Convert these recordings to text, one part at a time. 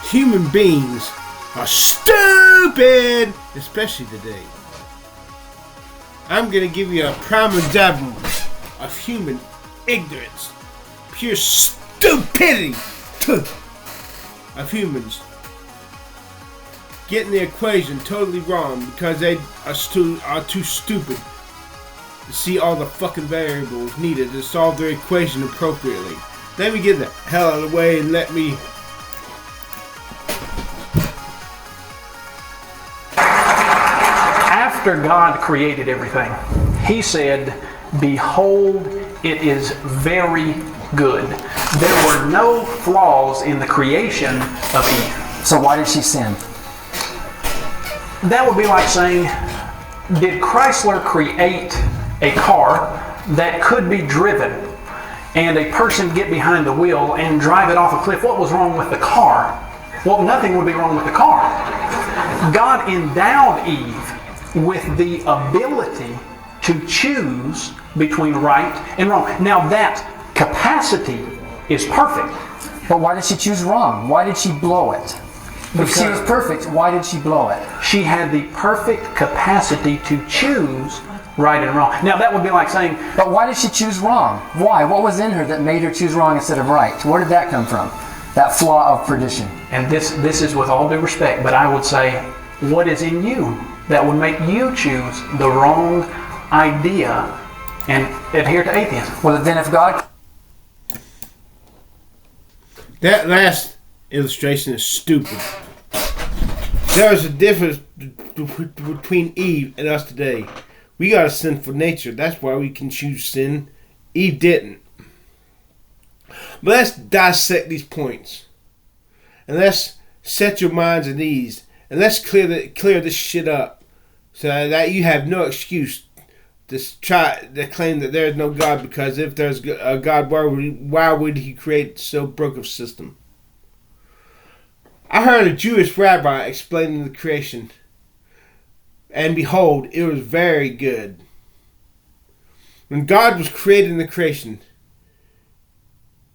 human beings are stupid, especially today. I'm going to give you a prime example of human ignorance, pure stupidity of humans getting the equation totally wrong because they are too stupid to see all the fucking variables needed to solve their equation appropriately. Let me get the hell out of the way and let me... After God created everything, He said, "Behold, it is very good." There were no flaws in the creation of Eve. So why did she sin? That would be like saying, did Chrysler create a car that could be driven and a person get behind the wheel and drive it off a cliff? What was wrong with the car? Well, nothing would be wrong with the car. God endowed Eve with the ability to choose between right and wrong. Now that capacity is perfect. But why did she choose wrong? Why did she blow it? If she was perfect, why did she blow it? She had the perfect capacity to choose right and wrong. Now that would be like saying... But why did she choose wrong? Why? What was in her that made her choose wrong instead of right? Where did that come from? That flaw of perdition. And this is with all due respect, but I would say, what is in you that would make you choose the wrong idea and adhere to atheism? Well, then if God... That last illustration is stupid. There is a difference between Eve and us today. We got a sinful nature. That's why we can choose sin. Eve didn't. But let's dissect these points. And let's set your minds at ease. And let's clear this shit up. So that you have no excuse to try to claim that there is no God. Because if there's a God, why would He create so broken a system? I heard a Jewish rabbi explaining the creation. And behold, it was very good. When God was creating the creation,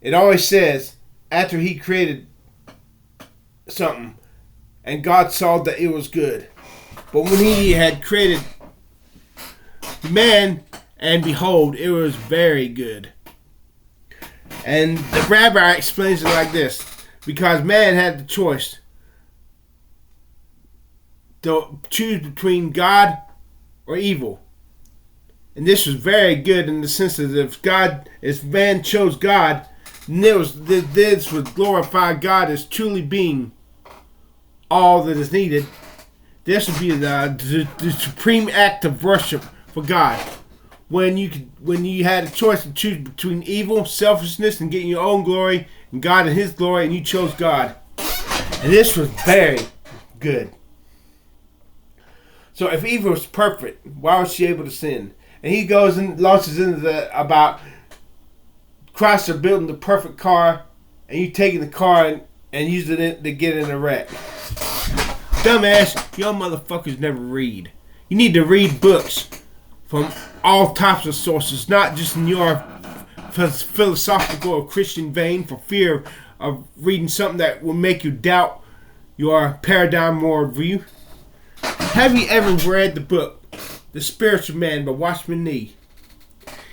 it always says, after He created something, and God saw that it was good. But when He had created man, and behold, it was very good. And the rabbi explains it like this. Because man had the choice to choose between God or evil. And this was very good in the sense that if man chose God, this would glorify God as truly being all that is needed. This would be the supreme act of worship for God. When you had a choice to choose between evil, selfishness, and getting your own glory, and God and His glory, and you chose God. And this was very good. So if Eve was perfect, why was she able to sin? And he goes and launches into about Chrysler building the perfect car, and you taking the car and using it to get in a wreck. Dumbass, y'all motherfuckers never read. You need to read books from all types of sources, not just in your philosophical or Christian vein, for fear of reading something that will make you doubt your paradigm worldview. Have you ever read the book The Spiritual Man by Watchman Nee?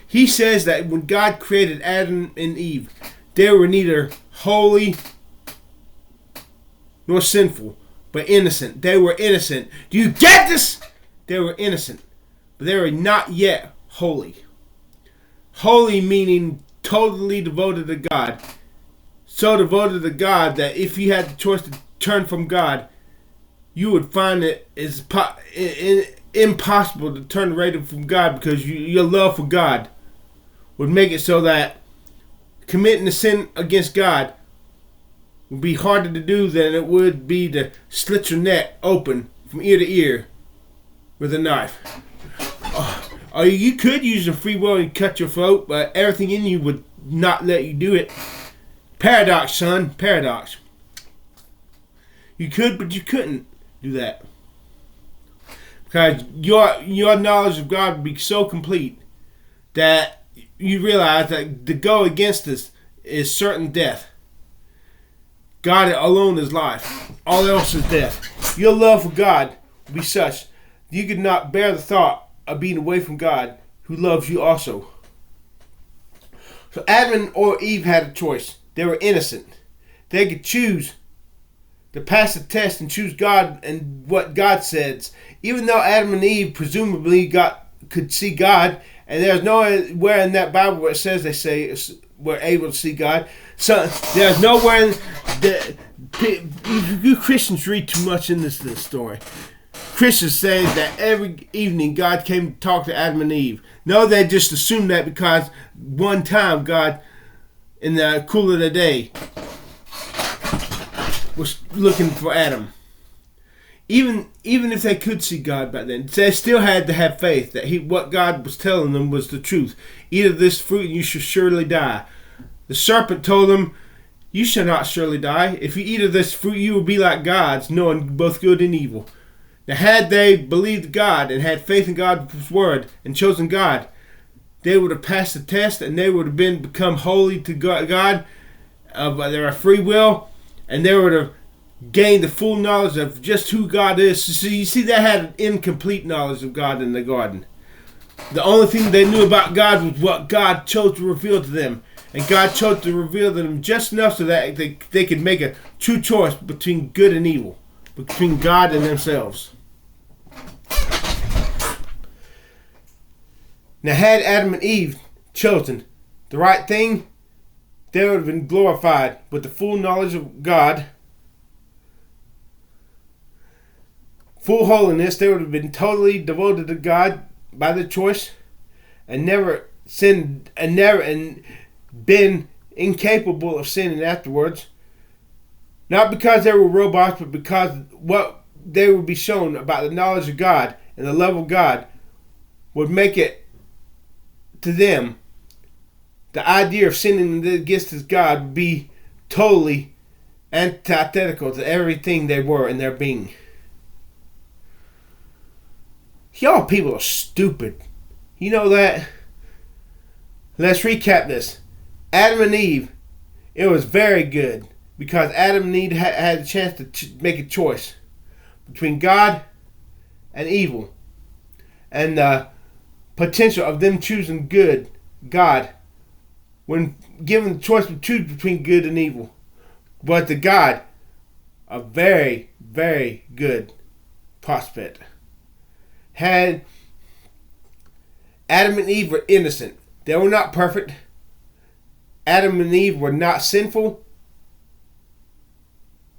He says that when God created Adam and Eve, they were neither holy nor sinful, but innocent. They were innocent. Do you get this? They were innocent, but they were not yet holy. Holy meaning totally devoted to God. So devoted to God that if you had the choice to turn from God, you would find it is impossible to turn away from God, because your love for God would make it so that committing a sin against God would be harder to do than it would be to slit your neck open from ear to ear with a knife. Or you could use your free will and cut your throat, but everything in you would not let you do it. Paradox, son. Paradox. You could, but you couldn't do that. Because your knowledge of God would be so complete that you realize that to go against this is certain death. God alone is life. All else is death. Your love for God will be such that you could not bear the thought of being away from God, who loves you also. So Adam or Eve had a choice. They were innocent. They could choose to pass the test and choose God and what God says. Even though Adam and Eve presumably could see God, and there's nowhere in that Bible where it says we're able to see God. So there's nowhere that you Christians read too much in this story. Christians say that every evening God came to talk to Adam and Eve. No, they just assumed that because one time God, in the cool of the day, was looking for Adam. Even if they could see God back then, they still had to have faith that what God was telling them was the truth. Eat of this fruit and you shall surely die. The serpent told them, you shall not surely die. If you eat of this fruit, you will be like gods, knowing both good and evil. Now, had they believed God and had faith in God's word and chosen God, they would have passed the test and they would have become holy to God of their free will, and they would have gained the full knowledge of just who God is. So you see, they had an incomplete knowledge of God in the garden. The only thing they knew about God was what God chose to reveal to them. And God chose to reveal to them just enough so that they could make a true choice between good and evil, between God and themselves. Now, had Adam and Eve chosen the right thing, they would have been glorified with the full knowledge of God, full holiness. They would have been totally devoted to God by their choice, and never sinned, and been incapable of sinning afterwards. Not because they were robots, but because what they would be shown about the knowledge of God and the love of God would make it to them. The idea of sinning against God would be totally antithetical to everything they were in their being. Y'all people are stupid. You know that? Let's recap this. Adam and Eve, it was very good because Adam and Eve had a chance to make a choice between God and evil, and the potential of them choosing God, when given the choice to choose between good and evil. But to God, a very, very good prospect. Had Adam and Eve were innocent. They were not perfect. Adam and Eve were not sinful,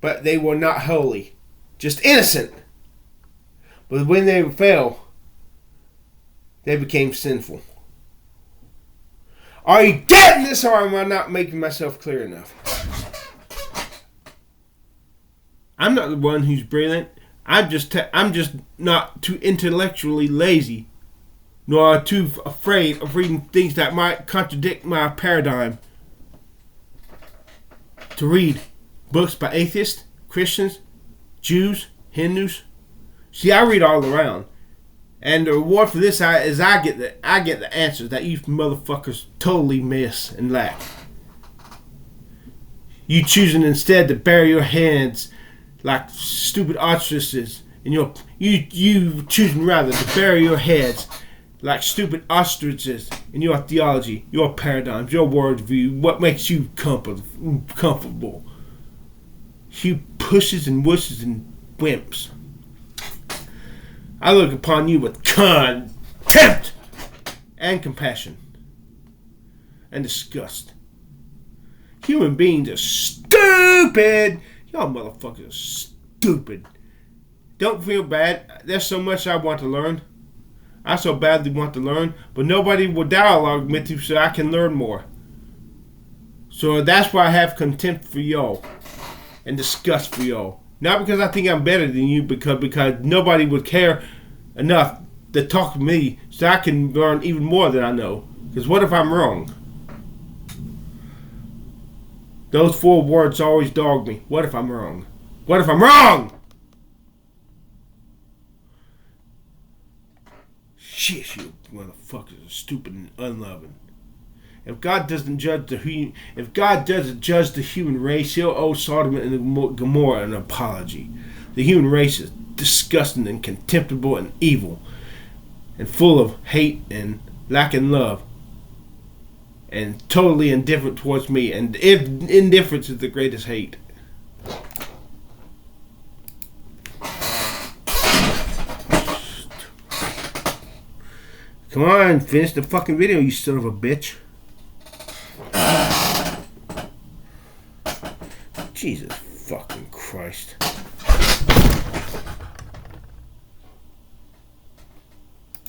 but they were not holy. Just innocent. But when they fell, they became sinful. Are you getting this, or am I not making myself clear enough? I'm not the one who's brilliant. I'm just not too intellectually lazy, nor too afraid of reading things that might contradict my paradigm. To read books by atheists, Christians, Jews, Hindus. See, I read all around, and the reward for this is I get the answers that you motherfuckers totally miss and lack. You choosing instead to bury your heads like stupid ostriches, and you choosing rather to bury your heads like stupid ostriches in your theology, your paradigms, your worldview, what makes you comfortable. You pushes and wushes and wimps. I look upon you with contempt and compassion and disgust. Human beings are stupid. Y'all motherfuckers are stupid. Don't feel bad. There's so much I want to learn. I so badly want to learn, but nobody will dialogue with you so I can learn more. So that's why I have contempt for y'all and disgust for y'all. Not because I think I'm better than you, because nobody would care enough to talk to me so I can learn even more than I know. Because what if I'm wrong? Those 4 words always dog me. What if I'm wrong? What if I'm wrong? Shit, you motherfuckers are stupid and unloving. If God doesn't judge the human race, He'll owe Sodom and Gomorrah an apology. The human race is disgusting and contemptible and evil, and full of hate and lacking love, and totally indifferent towards me. And if indifference is the greatest hate. Come on, finish the fucking video, you son of a bitch. Jesus fucking Christ.